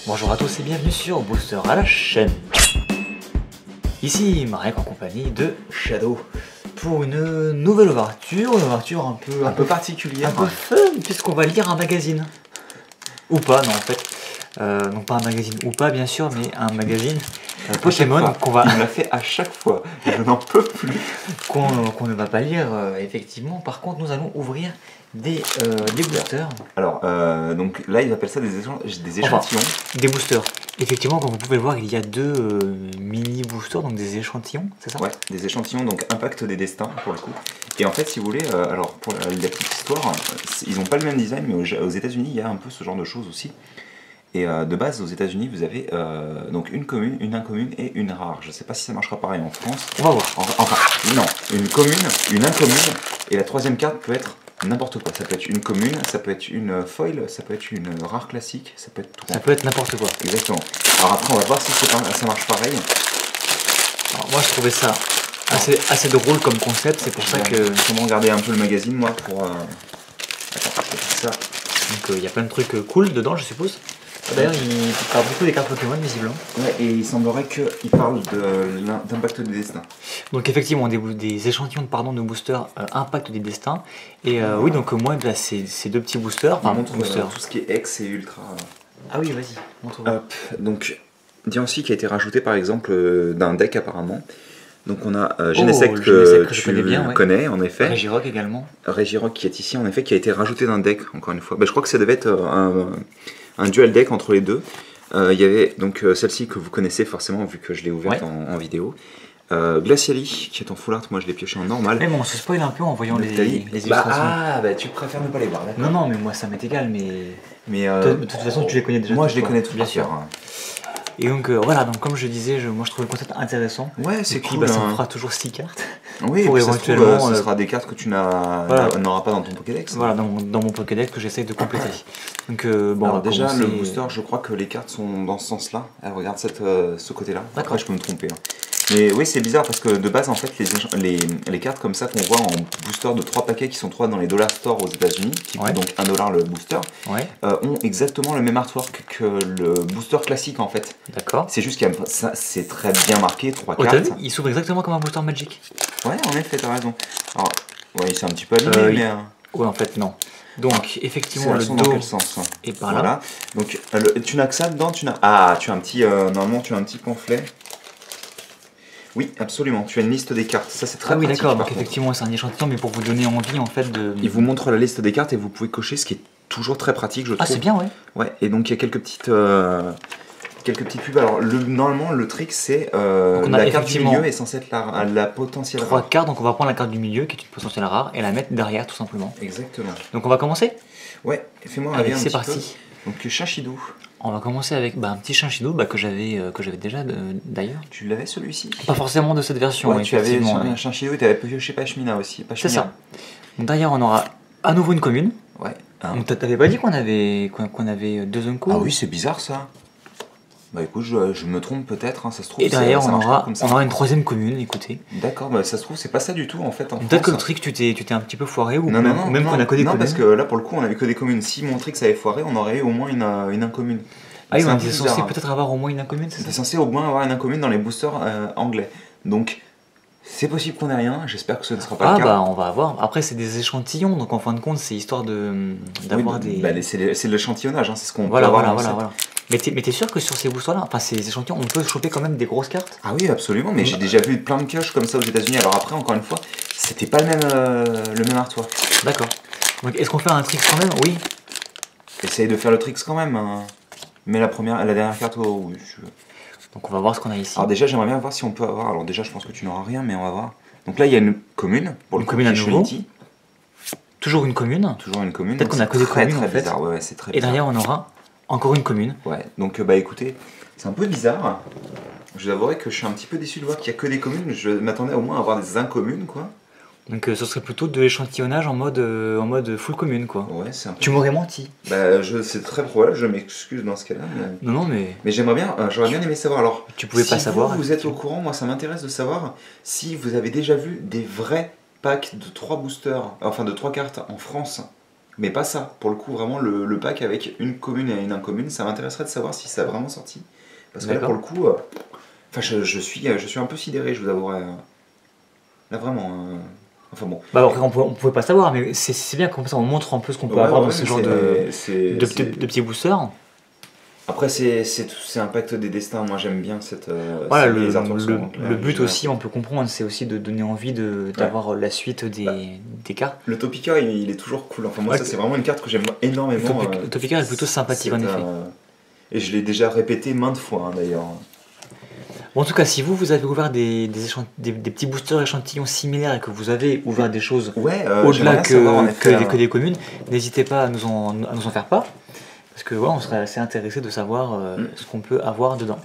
Bonjour à tous et bienvenue sur Booster à la chaîne. Ici Marek en compagnie de Shadow pour une nouvelle ouverture, un peu particulière, un peu fun, puisqu'on va lire un magazine. Ou pas, non en fait. Non pas un magazine ou pas bien sûr, mais un magazine Pokémon qu'on va... Il me l'a fait à chaque fois, je n'en peux plus. qu'on ne va pas lire effectivement. Par contre nous allons ouvrir des boosters. Alors donc là ils appellent ça des échantillons. Enfin, des boosters. Effectivement, comme vous pouvez le voir, il y a deux mini boosters, donc des échantillons, c'est ça? Ouais, des échantillons, donc Impact des Destins pour le coup. Et en fait, si vous voulez, alors pour la petite histoire, ils n'ont pas le même design, mais aux États-Unis il y a un peu ce genre de choses aussi. Et de base, aux États-Unis, vous avez donc une commune, une incommune et une rare. Je ne sais pas si ça marchera pareil en France. On va voir. Enfin, non, une commune, une incommune, et la troisième carte peut être n'importe quoi. Ça peut être une commune, ça peut être une foil, ça peut être une rare classique, ça peut être tout. Ça peut être n'importe quoi. Exactement. Alors après, on va voir si ça marche pareil. Alors moi, je trouvais ça assez drôle comme concept. C'est pour ça que... Comment regarder un peu le magazine, moi, pour... Attends, je vais faire ça. Donc il y a plein de trucs cool dedans, je suppose. D'ailleurs, il parle beaucoup des cartes Pokémon, visiblement. Ouais, et il semblerait qu'il parle d'Impact des Destins. Donc effectivement, des échantillons de boosters Impact des Destins. Et oui, donc moi, bah, ces deux petits boosters... Enfin, montre tout ce qui est X et Ultra. Ah oui, vas-y, montre-moi. Donc, dis aussi qui a été rajouté, par exemple, d'un deck, apparemment. Donc on a Genesect que tu connais, en effet. Regirock également. Regirock qui est ici, en effet, qui a été rajouté d'un deck, encore une fois. Bah, je crois que ça devait être un dual deck entre les deux. Il y avait donc celle-ci que vous connaissez forcément vu que je l'ai ouverte en vidéo. Glaciali qui est en full art, moi je l'ai pioché en normal. Mais bon, on se spoil un peu en voyant les illustrations. Bah tu préfères ne pas les voir, d'accord. Non, mais moi ça m'est égal, mais de toute façon tu les connais déjà. Moi je les connais tous, bien sûr. Et donc voilà, donc comme je disais, moi je trouve le concept intéressant. Ouais, c'est cool. Bah, ça me fera toujours 6 cartes. Oui, pour éventuellement. Ce sera des cartes que tu n'auras pas dans ton Pokédex. Voilà, dans mon Pokédex que j'essaye de compléter. Donc bon, alors déjà, le booster, je crois que les cartes sont dans ce sens-là. Regarde ce côté-là. Après, je peux me tromper. Mais oui, c'est bizarre parce que de base, en fait, les cartes comme ça qu'on voit en booster de 3 paquets qui sont 3 dans les dollar stores aux États-Unis, qui coûtent donc 1$ le booster, ont exactement le même artwork que le booster classique en fait. D'accord. C'est juste qu'il c'est très bien marqué, 3 cartes. Il s'ouvre exactement comme un booster Magic. Ouais, en effet, t'as raison. Alors, ouais, c'est un petit peu abîmé, mais. Ouais, en fait, non. Donc, effectivement, le dos dans quel sens est par là. Donc, tu n'as que ça dedans, Ah, tu as un petit. Normalement, tu as un petit pamphlet. Oui, absolument. Tu as une liste des cartes. Ça, c'est très pratique. Ah oui, d'accord. Donc, effectivement, c'est un échantillon, mais pour vous donner envie, en fait, de... Il vous montre la liste des cartes et vous pouvez cocher, ce qui est toujours très pratique, je trouve. Ah, c'est bien, ouais. Ouais, et donc, il y a quelques petites pubs. Alors, normalement, le trick, c'est la carte du milieu est censée être la potentielle rare. 3 cartes, donc on va prendre la carte du milieu, qui est une potentielle rare, et la mettre derrière, tout simplement. Exactement. Donc, on va commencer? Ouais, fais-moi un petit peu. Allez, c'est parti. Donc, Chinchidou. On va commencer avec un petit Chinchidou que j'avais déjà d'ailleurs. Tu l'avais celui-ci? Pas forcément de cette version. Ouais, tu avais un Chinchidou et tu avais pioché Pashmina aussi. C'est ça. Donc derrière on aura à nouveau une commune. Ouais. On t'avait pas dit qu'on avait 2 Unco? Ah oui, c'est bizarre ça. Bah écoute, je me trompe peut-être, ça se trouve. Et derrière on aura une 3ème commune, écoutez. D'accord, bah ça se trouve c'est pas ça du tout en fait. Peut-être que le trick tu t'es un petit peu foiré ou non, même qu'on a que des communes. Non, parce que là pour le coup on avait que des communes. Si mon trick ça avait foiré, on aurait eu au moins une incommune. Ah oui, on était censé peut-être avoir au moins une incommune, c'est ça? On était censé au moins avoir une incommune dans les boosters anglais. Donc c'est possible qu'on ait rien, j'espère que ce ne sera pas le cas. Ah bah on va avoir. Après c'est des échantillons, donc en fin de compte c'est histoire d'avoir des... Bah, c'est l'échantillonnage, c'est ce qu'on peut avoir. Voilà. Mais t'es sûr que sur ces boosters-là, enfin ces échantillons, on peut choper quand même des grosses cartes? Ah oui, absolument, mais j'ai déjà vu plein de pioches comme ça aux États-Unis. Alors après, encore une fois, c'était pas le même artwork. D'accord. Donc est-ce qu'on fait un trick quand même? Oui. Essaye de faire le trick quand même. Mais la dernière carte, oui. Donc on va voir ce qu'on a ici. Alors déjà, j'aimerais bien voir si on peut avoir. Alors déjà, je pense que tu n'auras rien, mais on va voir. Donc là, il y a une commune. Pour une commune à nouveau. Toujours une commune. Toujours une commune. Peut-être qu'on a que des communes en fait. Bizarre. Ouais, c'est très bizarre. Et derrière, on aura encore une commune. Ouais, donc bah écoutez, c'est un peu bizarre. Je vous avouerai que je suis un petit peu déçu de voir qu'il n'y a que des communes. Je m'attendais au moins à avoir des incommunes, quoi. Donc ce serait plutôt de l'échantillonnage en mode full commune, quoi. Ouais, c'est un peu... Tu m'aurais menti. Bah c'est très probable, je m'excuse dans ce cas-là. Mais... Non, mais... Mais j'aurais bien aimé savoir. Alors, tu pouvais pas savoir. Si vous êtes au courant, moi ça m'intéresse de savoir si vous avez déjà vu des vrais packs de 3 boosters, enfin de 3 cartes en France. Mais pas ça. Pour le coup, vraiment le pack avec une commune et une incommune, ça m'intéresserait de savoir si ça a vraiment sorti. Parce que là, pour le coup, enfin, je suis un peu sidéré, je vous avouerai. Là, vraiment. Enfin bon. Bah après, on pouvait pas savoir, mais c'est bien comme ça, on montre un peu ce qu'on peut avoir dans ce genre de petits boosters. Après, c'est un pacte des destins. Moi, j'aime bien cette. Voilà, le but aussi, on peut comprendre, c'est aussi de donner envie d'avoir la suite des cartes. Le Topica, il est toujours cool. Enfin, moi, ça, c'est vraiment une carte que j'aime énormément. Le Topica est plutôt sympathique, en effet. Et je l'ai déjà répété maintes fois, d'ailleurs. Bon, en tout cas, si vous avez ouvert des petits boosters échantillons similaires et que vous avez ouvert des choses au-delà que des communes, n'hésitez pas à nous en faire part. Parce que on serait assez intéressé de savoir ce qu'on peut avoir dedans.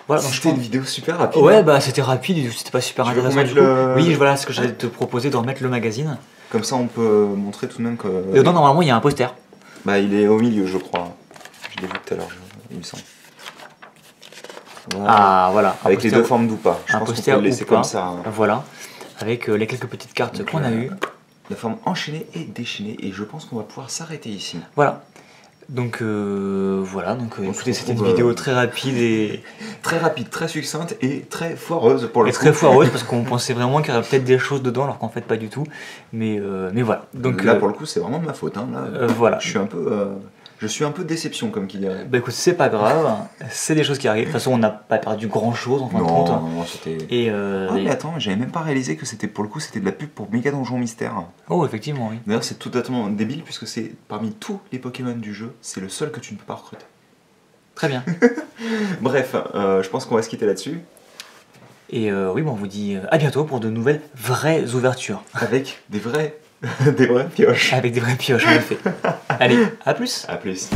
Voilà, c'était une vidéo super rapide. Ouais, bah c'était rapide, c'était pas super intéressant du coup. Oui, voilà ce que j'allais te proposer, de remettre le magazine. Comme ça, on peut montrer tout de même que. Et dedans, normalement, il y a un poster. Bah, il est au milieu, je crois. Je l'ai vu tout à l'heure, il me semble. Voilà. Ah, voilà. Avec les deux formes d'Oupa. Je pense qu'on peut le laisser comme ça. Voilà. Avec les quelques petites cartes qu'on a eues. La forme enchaînée et déchaînée. Et je pense qu'on va pouvoir s'arrêter ici. Voilà. Donc voilà, écoutez, c'était une vidéo très rapide et... Très rapide, très succincte et très foireuse pour le coup. Très foireuse parce qu'on pensait vraiment qu'il y aurait peut-être des choses dedans alors qu'en fait pas du tout. Mais voilà. Donc, là pour le coup c'est vraiment de ma faute. Hein. Là, voilà. Je suis un peu déception comme qu'il dirait. Bah écoute, c'est pas grave, c'est des choses qui arrivent. De toute façon, on n'a pas perdu grand chose en fin de compte. Non, c'était. Mais attends, j'avais même pas réalisé que c'était pour le coup c'était de la pub pour Méga Donjon Mystère. Oh, effectivement, oui. D'ailleurs, c'est totalement débile puisque c'est parmi tous les Pokémon du jeu, c'est le seul que tu ne peux pas recruter. Très bien. Bref, je pense qu'on va se quitter là-dessus. Et oui, bon, on vous dit à bientôt pour de nouvelles vraies ouvertures. Avec des vraies pioches. Avec des vraies pioches, en effet. Allez, à plus. À plus.